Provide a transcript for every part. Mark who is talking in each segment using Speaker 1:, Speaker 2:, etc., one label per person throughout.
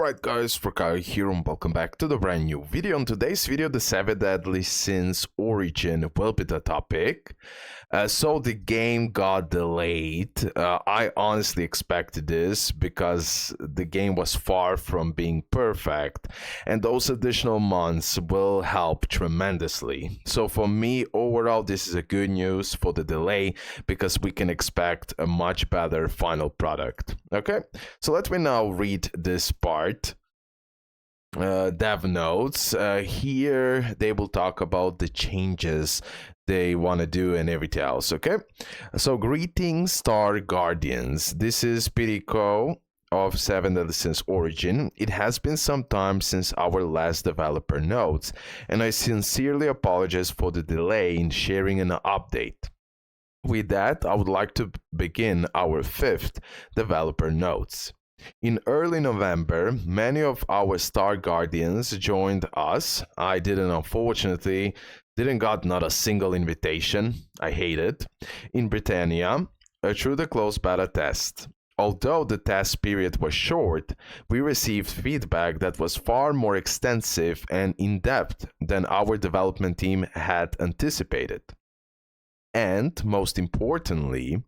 Speaker 1: Alright guys, Kyle here and welcome back to the brand new video. In today's video, the 7 Deadly Sins origin will be the topic. So the game got delayed. I honestly expected this because the game was far from being perfect, and those additional months will help tremendously. So for me, overall, this is a good news for the delay because we can expect a much better final product. Okay, so let me now read this part. Dev notes. Here they will talk about the changes they want to do and everything else. Okay, so greetings, Star Guardians. This is Piriko of 7 Deadly Sins origin. It has been some time since our last developer notes, and I sincerely apologize for the delay in sharing an update. With that, I would like to begin our 5th developer notes. In early November, many of our Star Guardians joined us. I unfortunately didn't got not a single invitation. I hate it. In Britannia, through the closed beta test. Although the test period was short, we received feedback that was far more extensive and in-depth than our development team had anticipated. And most importantly,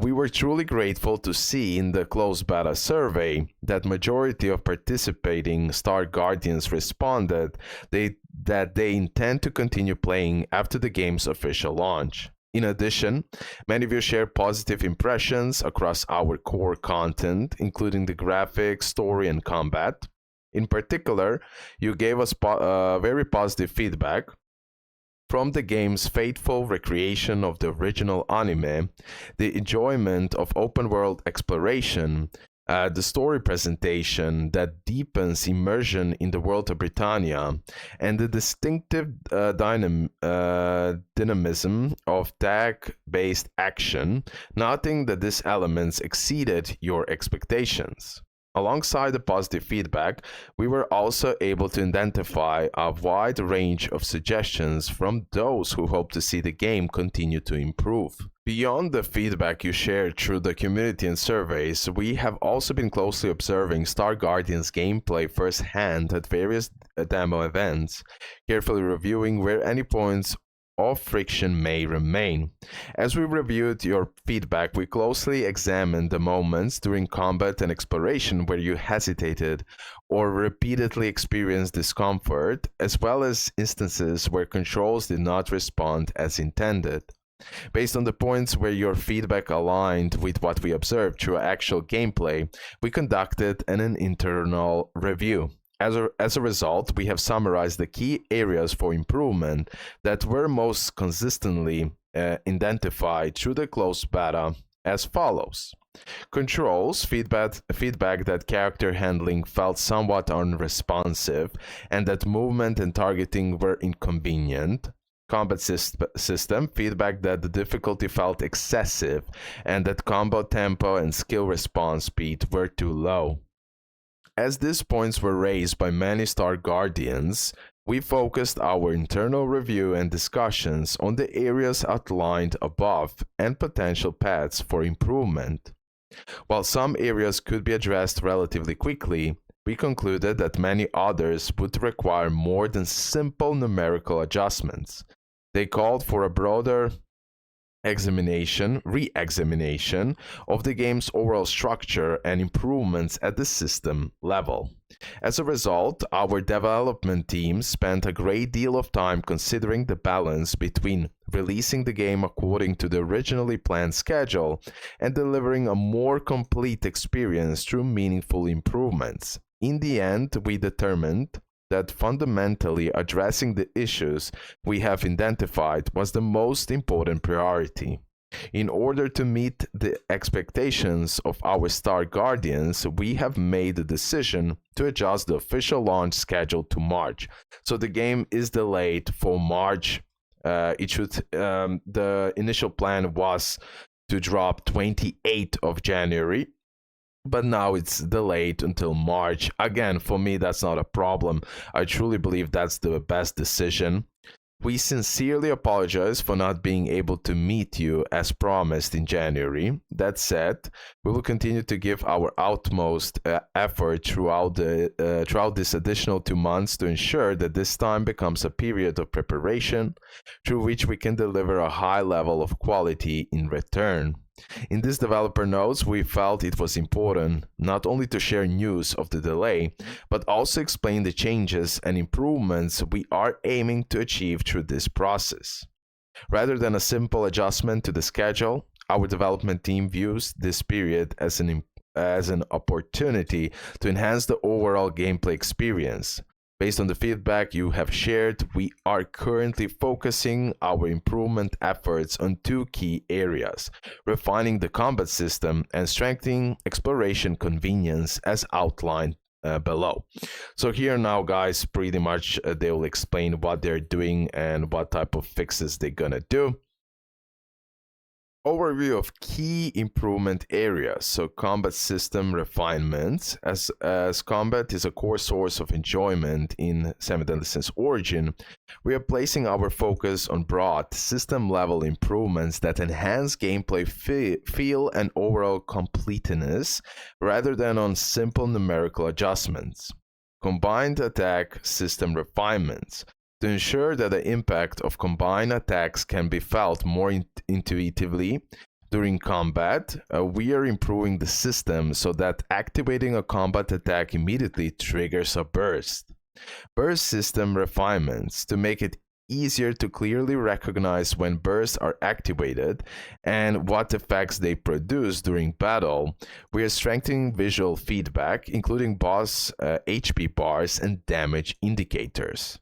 Speaker 1: we were truly grateful to see in the closed beta survey that majority of participating Star Guardians responded that they intend to continue playing after the game's official launch. In addition, many of you shared positive impressions across our core content, including the graphics, story, and combat. In particular, you gave us very positive feedback from the game's faithful recreation of the original anime, the enjoyment of open-world exploration, the story presentation that deepens immersion in the world of Britannia, and the distinctive dynamism of tag-based action, noting that these elements exceeded your expectations. Alongside the positive feedback, we were also able to identify a wide range of suggestions from those who hope to see the game continue to improve. Beyond the feedback you shared through the community and surveys, we have also been closely observing Star Guardian's gameplay firsthand at various demo events, carefully reviewing where any points of friction may remain. As we reviewed your feedback, we closely examined the moments during combat and exploration where you hesitated or repeatedly experienced discomfort, as well as instances where controls did not respond as intended. Based on the points where your feedback aligned with what we observed through actual gameplay, we conducted an internal review. As a result, we have summarized the key areas for improvement that were most consistently identified through the closed beta as follows. Controls, feedback that character handling felt somewhat unresponsive and that movement and targeting were inconvenient. Combat system, feedback that the difficulty felt excessive and that combo tempo and skill response speed were too low. As these points were raised by many Star Guardians, we focused our internal review and discussions on the areas outlined above and potential paths for improvement. While some areas could be addressed relatively quickly, we concluded that many others would require more than simple numerical adjustments. They called for a broader re-examination of the game's overall structure and improvements at the system level. As a result, our development team spent a great deal of time considering the balance between releasing the game according to the originally planned schedule and delivering a more complete experience through meaningful improvements. In the end, we determined that fundamentally addressing the issues we have identified was the most important priority. In order to meet the expectations of our Star Guardians, we have made the decision to adjust the official launch schedule to March. So the game is delayed for March. The initial plan was to drop 28th of January. But now it's delayed until March. Again, for me, that's not a problem. I truly believe that's the best decision. We sincerely apologize for not being able to meet you as promised in January. That said, we will continue to give our utmost effort throughout this additional 2 months to ensure that this time becomes a period of preparation through which we can deliver a high level of quality in return. In this developer notes, we felt it was important not only to share news of the delay, but also explain the changes and improvements we are aiming to achieve through this process. Rather than a simple adjustment to the schedule, our development team views this period as an opportunity to enhance the overall gameplay experience. Based on the feedback you have shared, we are currently focusing our improvement efforts on two key areas: refining the combat system and strengthening exploration convenience as outlined below. So here now, guys, pretty much they will explain what they're doing and what type of fixes they're gonna do. Overview of key improvement areas. So combat system refinements. As combat is a core source of enjoyment in Seventh Deadly Sins Origin, we are placing our focus on broad system level improvements that enhance gameplay feel and overall completeness rather than on simple numerical adjustments. Combined attack system refinements. To ensure that the impact of combined attacks can be felt more intuitively during combat, we are improving the system so that activating a combat attack immediately triggers a burst. Burst system refinements. To make it easier to clearly recognize when bursts are activated and what effects they produce during battle, we are strengthening visual feedback, including boss HP bars and damage indicators.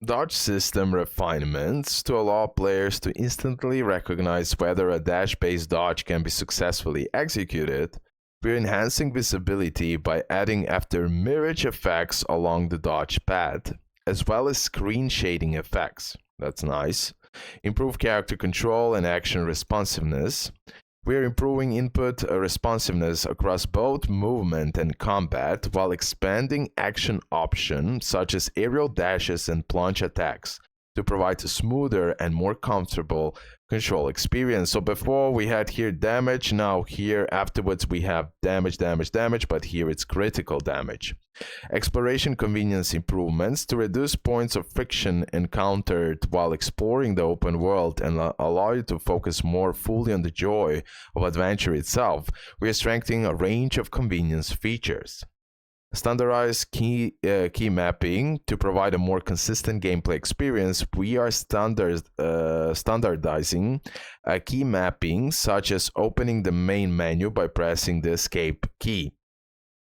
Speaker 1: Dodge system refinements. To allow players to instantly recognize whether a dash-based dodge can be successfully executed, we're enhancing visibility by adding after-mirage effects along the dodge path, as well as screen shading effects. That's nice. Improve character control and action responsiveness. We're improving input responsiveness across both movement and combat while expanding action options such as aerial dashes and plunge attacks to provide a smoother and more comfortable control experience. So before we had here damage, now here afterwards we have damage, but here it's critical damage. Exploration convenience improvements. To reduce points of friction encountered while exploring the open world and allow you to focus more fully on the joy of adventure itself, we are strengthening a range of convenience features. Standardized key mapping. To provide a more consistent gameplay experience, we are standardizing key mapping, such as opening the main menu by pressing the escape key.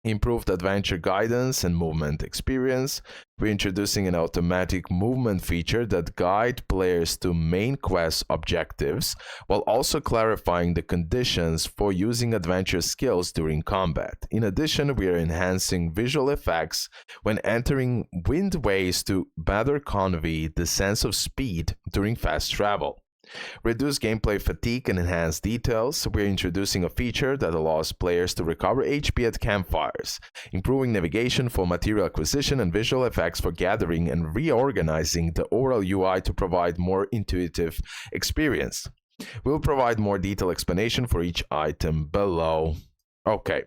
Speaker 1: Improved adventure guidance and movement experience. We're introducing an automatic movement feature that guides players to main quest objectives, while also clarifying the conditions for using adventure skills during combat. In addition, we are enhancing visual effects when entering windways to better convey the sense of speed during fast travel. Reduce gameplay fatigue and enhance details. We're introducing a feature that allows players to recover HP at campfires, improving navigation for material acquisition and visual effects for gathering, and reorganizing the overall UI to provide more intuitive experience. We'll provide more detailed explanation for each item below. Okay.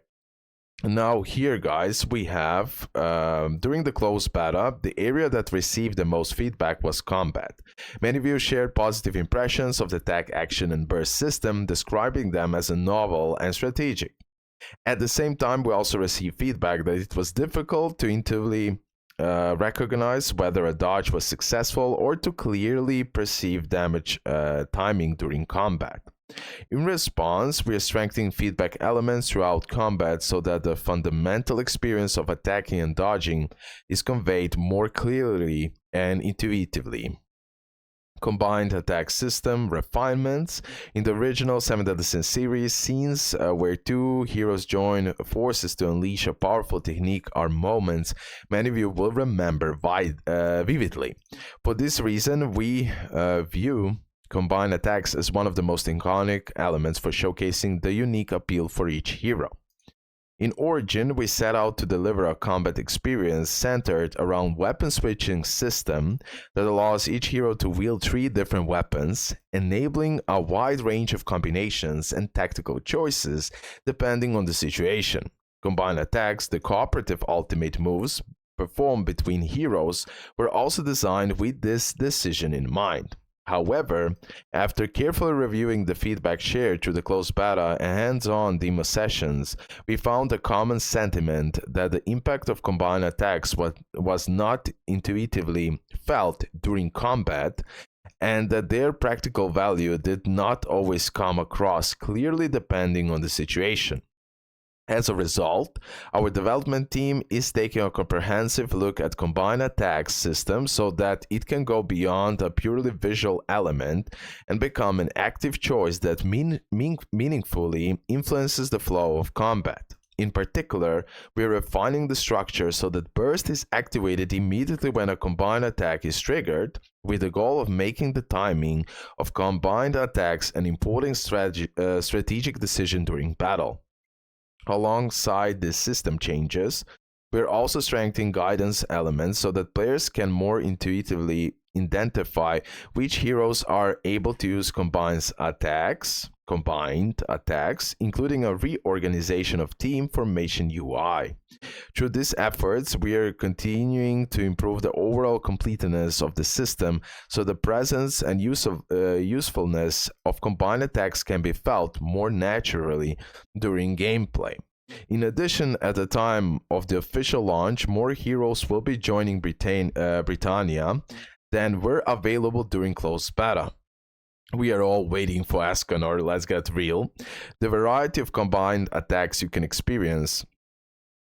Speaker 1: Now here, guys, we have, during the closed beta, the area that received the most feedback was combat. Many of you shared positive impressions of the attack, action, and burst system, describing them as a novel and strategic. At the same time, we also received feedback that it was difficult to intuitively recognize whether a dodge was successful or to clearly perceive damage timing during combat. In response, we are strengthening feedback elements throughout combat so that the fundamental experience of attacking and dodging is conveyed more clearly and intuitively. Combined attack system refinements. In the original Seventh Deadly Sins series, scenes where two heroes join forces to unleash a powerful technique are moments many of you will remember vividly. For this reason, we view combined attacks as one of the most iconic elements for showcasing the unique appeal for each hero. In Origin, we set out to deliver a combat experience centered around weapon switching system that allows each hero to wield 3 different weapons, enabling a wide range of combinations and tactical choices depending on the situation. Combined attacks, the cooperative ultimate moves performed between heroes, were also designed with this decision in mind. However, after carefully reviewing the feedback shared through the closed beta and hands-on demo sessions, we found a common sentiment that the impact of combined attacks was not intuitively felt during combat, and that their practical value did not always come across clearly depending on the situation. As a result, our development team is taking a comprehensive look at combined attack systems so that it can go beyond a purely visual element and become an active choice that meaningfully influences the flow of combat. In particular, we are refining the structure so that burst is activated immediately when a combined attack is triggered, with the goal of making the timing of combined attacks an important strategic decision during battle. Alongside these system changes, we're also strengthening guidance elements so that players can more intuitively identify which heroes are able to use combined attacks, including a reorganization of team formation UI. Through these efforts, we are continuing to improve the overall completeness of the system so the presence and usefulness of combined attacks can be felt more naturally during gameplay. In addition, at the time of the official launch, more heroes will be joining Britannia than were available during closed beta. We are all waiting for Ascanor, let's get real. The variety of combined attacks you can experience,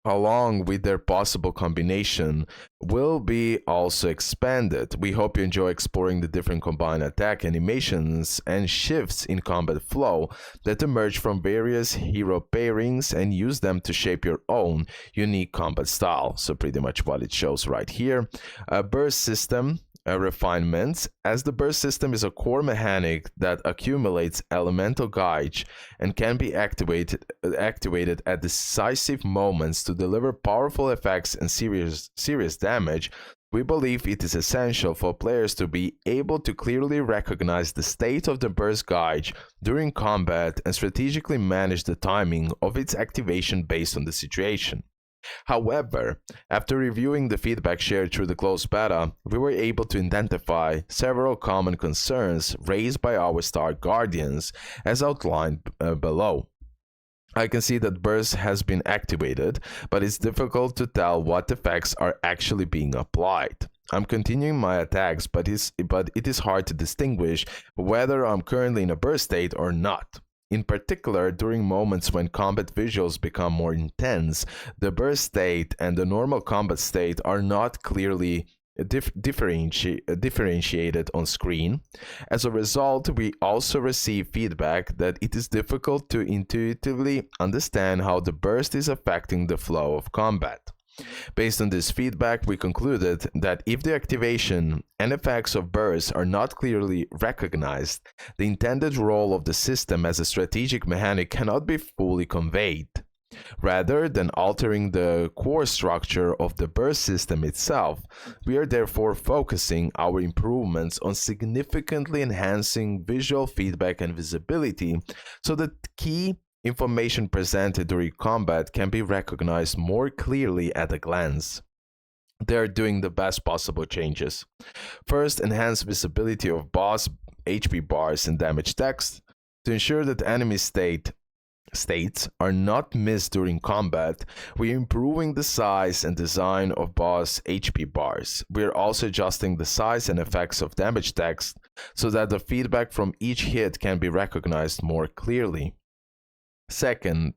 Speaker 1: along with their possible combination, will be also expanded. We hope you enjoy exploring the different combined attack animations and shifts in combat flow that emerge from various hero pairings and use them to shape your own unique combat style. So pretty much what it shows right here. A burst system. Refinements, as the burst system is a core mechanic that accumulates elemental gauge and can be activated at decisive moments to deliver powerful effects and serious damage. We believe it is essential for players to be able to clearly recognize the state of the burst gauge during combat and strategically manage the timing of its activation based on the situation. However, after reviewing the feedback shared through the closed beta, we were able to identify several common concerns raised by our Star Guardians, as outlined below. I can see that burst has been activated, but it's difficult to tell what effects are actually being applied. I'm continuing my attacks, but it is hard to distinguish whether I'm currently in a burst state or not. In particular, during moments when combat visuals become more intense, the burst state and the normal combat state are not clearly differentiated on screen. As a result, we also receive feedback that it is difficult to intuitively understand how the burst is affecting the flow of combat. Based on this feedback, we concluded that if the activation and effects of bursts are not clearly recognized, the intended role of the system as a strategic mechanic cannot be fully conveyed. Rather than altering the core structure of the burst system itself, we are therefore focusing our improvements on significantly enhancing visual feedback and visibility so that key information presented during combat can be recognized more clearly at a glance. They are doing the best possible changes. First, enhance visibility of boss HP bars and damage text to ensure that enemy states are not missed during combat. We are improving the size and design of boss HP bars. We are also adjusting the size and effects of damage text so that the feedback from each hit can be recognized more clearly. Second,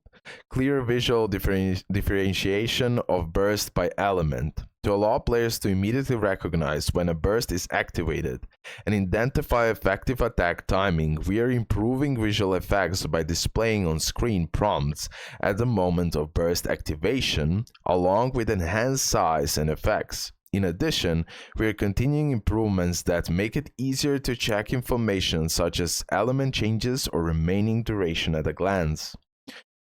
Speaker 1: clear visual differentiation of burst by element to allow players to immediately recognize when a burst is activated and identify effective attack timing. We are improving visual effects by displaying on screen prompts at the moment of burst activation, along with enhanced size and effects. In addition, we are continuing improvements that make it easier to check information such as element changes or remaining duration at a glance.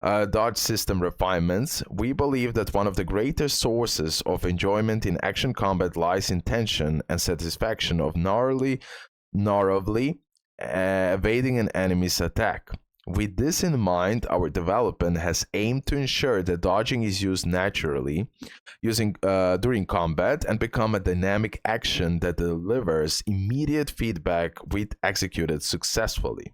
Speaker 1: Dodge system refinements. We believe that one of the greatest sources of enjoyment in action combat lies in tension and satisfaction of narrowly evading an enemy's attack. With this in mind, our development has aimed to ensure that dodging is used naturally during combat and become a dynamic action that delivers immediate feedback when executed successfully.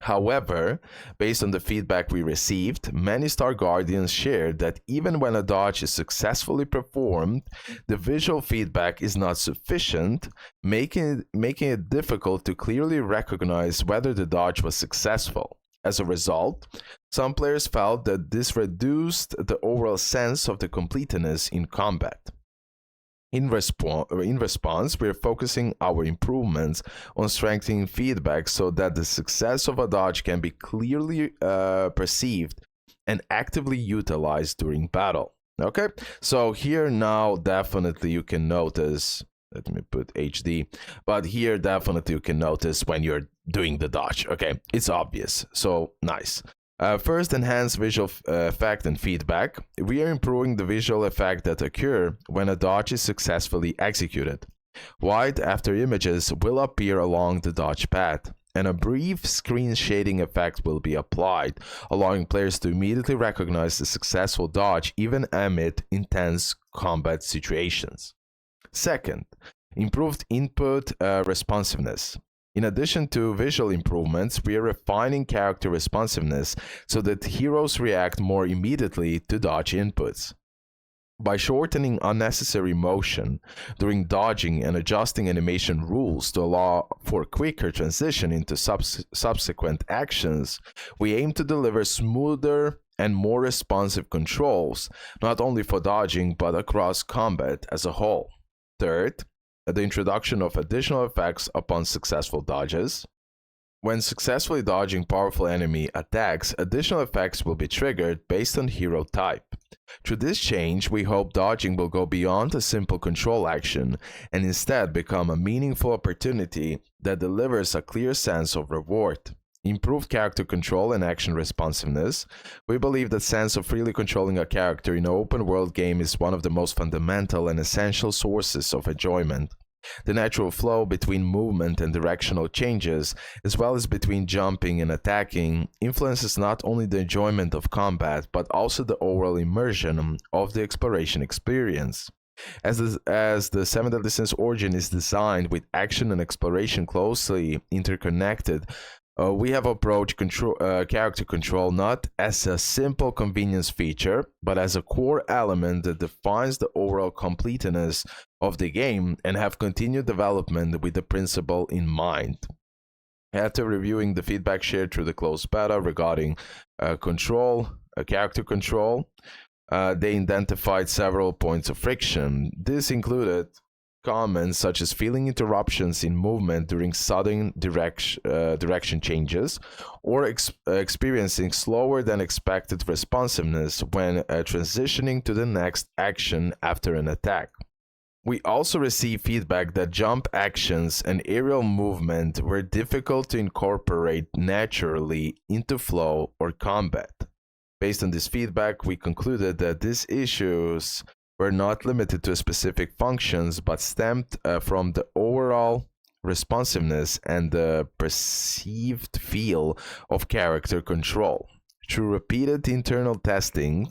Speaker 1: However, based on the feedback we received, many Star Guardians shared that even when a dodge is successfully performed, the visual feedback is not sufficient, making it difficult to clearly recognize whether the dodge was successful. As a result, some players felt that this reduced the overall sense of the completeness in combat. In response, we are focusing our improvements on strengthening feedback so that the success of a dodge can be clearly perceived and actively utilized during battle. Okay, so here now definitely you can notice, let me put HD, but here definitely you can notice when you're doing the dodge. Okay, it's obvious, so nice. First, enhance visual effect and feedback. We are improving the visual effect that occur when a dodge is successfully executed. White after images will appear along the dodge path, and a brief screen shading effect will be applied, allowing players to immediately recognize the successful dodge even amid intense combat situations. Second, improved input responsiveness. In addition to visual improvements, we are refining character responsiveness so that heroes react more immediately to dodge inputs. By shortening unnecessary motion during dodging and adjusting animation rules to allow for quicker transition into subsequent actions, we aim to deliver smoother and more responsive controls, not only for dodging but across combat as a whole. Third, the introduction of additional effects upon successful dodges. When successfully dodging powerful enemy attacks, additional effects will be triggered based on hero type. Through this change, we hope dodging will go beyond a simple control action and instead become a meaningful opportunity that delivers a clear sense of reward. Improved character control and action responsiveness. We believe that sense of freely controlling a character in an open world game is one of the most fundamental and essential sources of enjoyment. The natural flow between movement and directional changes, as well as between jumping and attacking, influences not only the enjoyment of combat, but also the overall immersion of the exploration experience. As the Seven Deadly Sins Origin is designed with action and exploration closely interconnected, we have approached character control not as a simple convenience feature, but as a core element that defines the overall completeness of the game, and have continued development with the principle in mind. After reviewing the feedback shared through the closed beta regarding character control, they identified several points of friction. This included comments such as feeling interruptions in movement during sudden direction changes, or experiencing slower than expected responsiveness when transitioning to the next action after an attack. We also received feedback that jump actions and aerial movement were difficult to incorporate naturally into flow or combat. Based on this feedback, we concluded that these issues were not limited to specific functions, but stemmed from the overall responsiveness and the perceived feel of character control. Through repeated internal testing,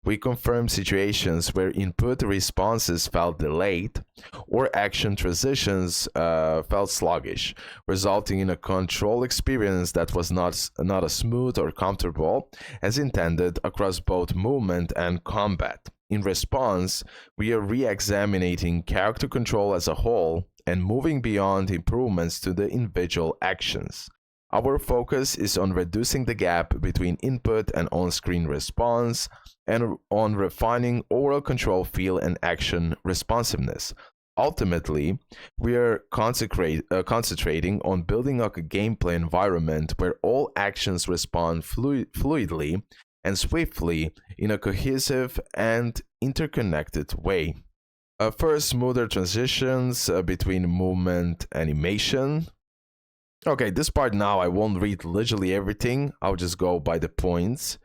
Speaker 1: we confirmed situations where input responses felt delayed or action transitions felt sluggish, resulting in a control experience that was not as smooth or comfortable as intended across both movement and combat. In response, we are re-examining character control as a whole and moving beyond improvements to the individual actions. Our focus is on reducing the gap between input and on-screen response, and on refining overall control feel and action responsiveness. Ultimately, we are concentrating on building up a gameplay environment where all actions respond fluidly and swiftly in a cohesive and interconnected way. First, smoother transitions between movement animation. Okay, this part now I won't read literally everything. I'll just go by the points.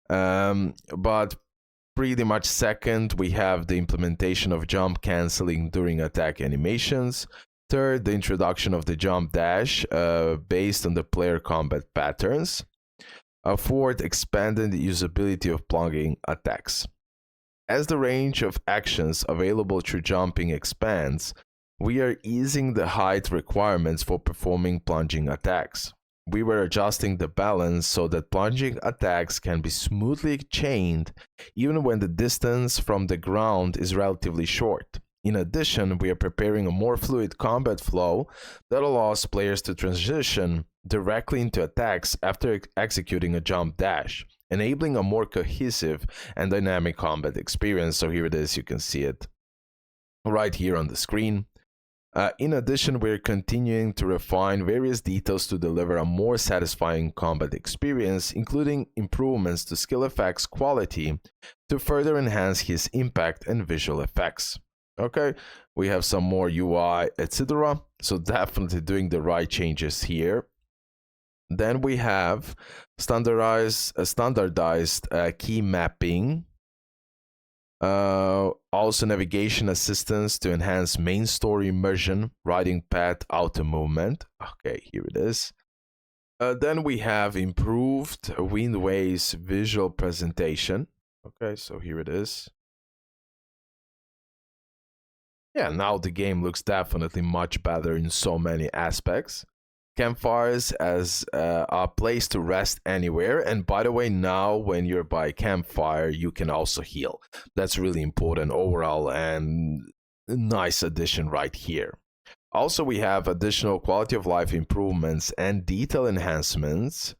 Speaker 1: But pretty much second, we have the implementation of jump canceling during attack animations. Third, the introduction of the jump dash based on the player combat patterns. Fourth, expanded usability of plunging attacks. As the range of actions available through jumping expands, we are easing the height requirements for performing plunging attacks. We were adjusting the balance so that plunging attacks can be smoothly chained even when the distance from the ground is relatively short. In addition, we are preparing a more fluid combat flow that allows players to transition directly into attacks after executing a jump dash, enabling a more cohesive and dynamic combat experience. So here it is, you can see it right here on the screen. In addition, we're continuing to refine various details to deliver a more satisfying combat experience, including improvements to skill effects quality to further enhance his impact and visual effects. Okay, we have some more UI, etc. So definitely doing the right changes here. Then we have standardized key mapping. Also navigation assistance to enhance main story immersion, riding path auto movement. Okay, here it is. Then we have improved Windway's visual presentation. Okay, so here it is. Yeah, now the game looks definitely much better in so many aspects. Campfires as a place to rest anywhere, and by the way, now when you're by campfire you can also heal. That's really important overall, and a nice addition right here. Also, we have additional quality of life improvements and detail enhancements.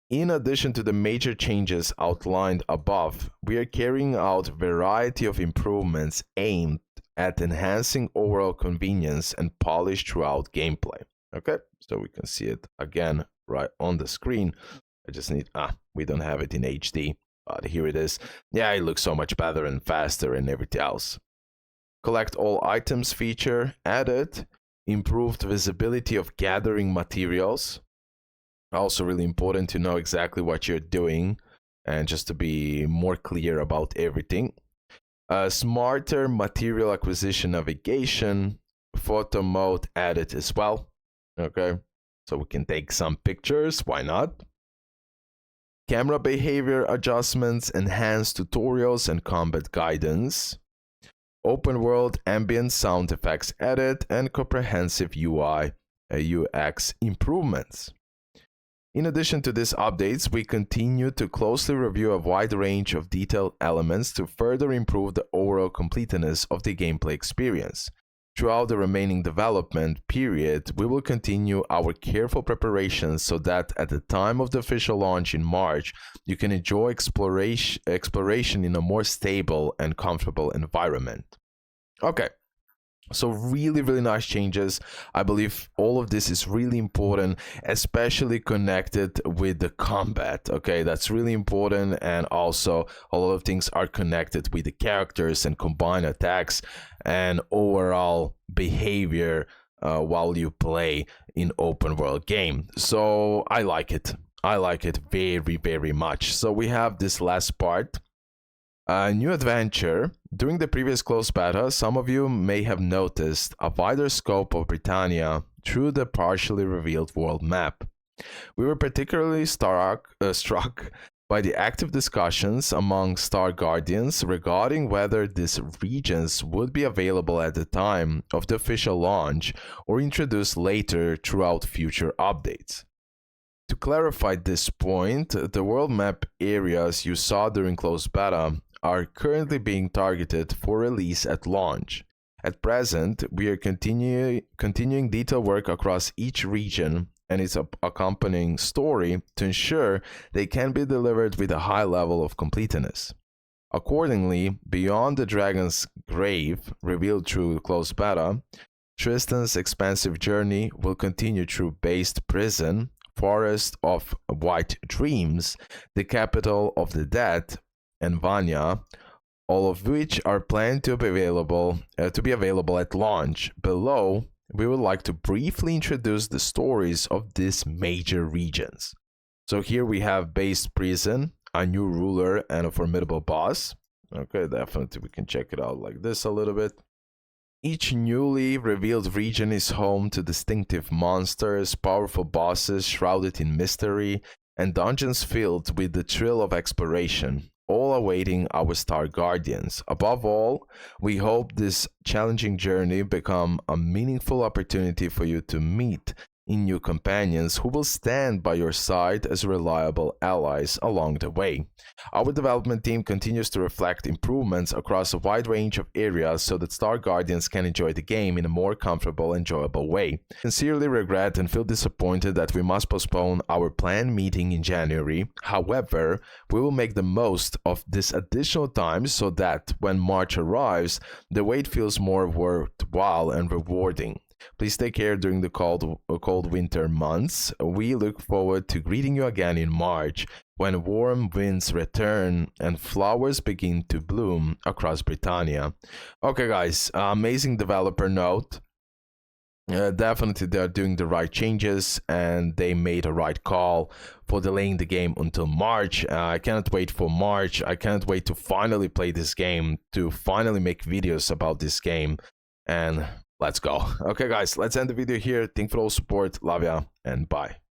Speaker 1: In addition to the major changes outlined above, we are carrying out a variety of improvements aimed at enhancing overall convenience and polish throughout gameplay. Okay, so we can see it again right on the screen. I just need, we don't have it in HD, but here it is. Yeah, it looks so much better and faster and everything else. Collect all items feature added, improved visibility of gathering materials. Also really important to know exactly what you're doing and just to be more clear about everything. Smarter material acquisition navigation, photo mode added as well. Okay, so we can take some pictures, why not? Camera behavior adjustments, enhanced tutorials and combat guidance. Open world ambient sound effects added, and comprehensive UI UX improvements. In addition to these updates, we continue to closely review a wide range of detailed elements to further improve the overall completeness of the gameplay experience. Throughout the remaining development period, we will continue our careful preparations so that at the time of the official launch in March, you can enjoy exploration in a more stable and comfortable environment. Okay. So really, really nice changes. I believe all of this is really important, especially connected with the combat. Okay, that's really important. And also a lot of things are connected with the characters and combined attacks and overall behavior while you play in open world game. So I like it. I like it very, very much. So we have this last part. New adventure. During the previous closed beta, some of you may have noticed a wider scope of Britannia through the partially revealed world map. We were particularly struck by the active discussions among Star Guardians regarding whether these regions would be available at the time of the official launch or introduced later throughout future updates. To clarify this point, the world map areas you saw during closed beta are currently being targeted for release at launch. At present, we are continuing detailed work across each region and its accompanying story to ensure they can be delivered with a high level of completeness. Accordingly, beyond the Dragon's Grave, revealed through closed beta, Tristan's expansive journey will continue through Based Prison, Forest of White Dreams, the Capital of the Dead, and Vanya, all of which are planned to be available at launch. Below, we would like to briefly introduce the stories of these major regions. So here we have base prison, a new ruler, and a formidable boss. Okay, definitely we can check it out like this a little bit. Each newly revealed region is home to distinctive monsters, powerful bosses shrouded in mystery, and dungeons filled with the thrill of exploration, all awaiting our Star Guardians. Above all, we hope this challenging journey become a meaningful opportunity for you to meet new companions who will stand by your side as reliable allies along the way. Our development team continues to reflect improvements across a wide range of areas so that Star Guardians can enjoy the game in a more comfortable, enjoyable way. Sincerely regret and feel disappointed that we must postpone our planned meeting in January. However, we will make the most of this additional time so that when March arrives, the wait feels more worthwhile and rewarding. Please take care during the cold winter months. We look forward to greeting you again in March when warm winds return and flowers begin to bloom across Britannia. Okay, guys, amazing developer note. Definitely, they're doing the right changes and they made a right call for delaying the game until March. I cannot wait for March. I can't wait to finally play this game, to finally make videos about this game. And let's go. Okay, guys, let's end the video here. Thank you for all support. Love ya, and bye.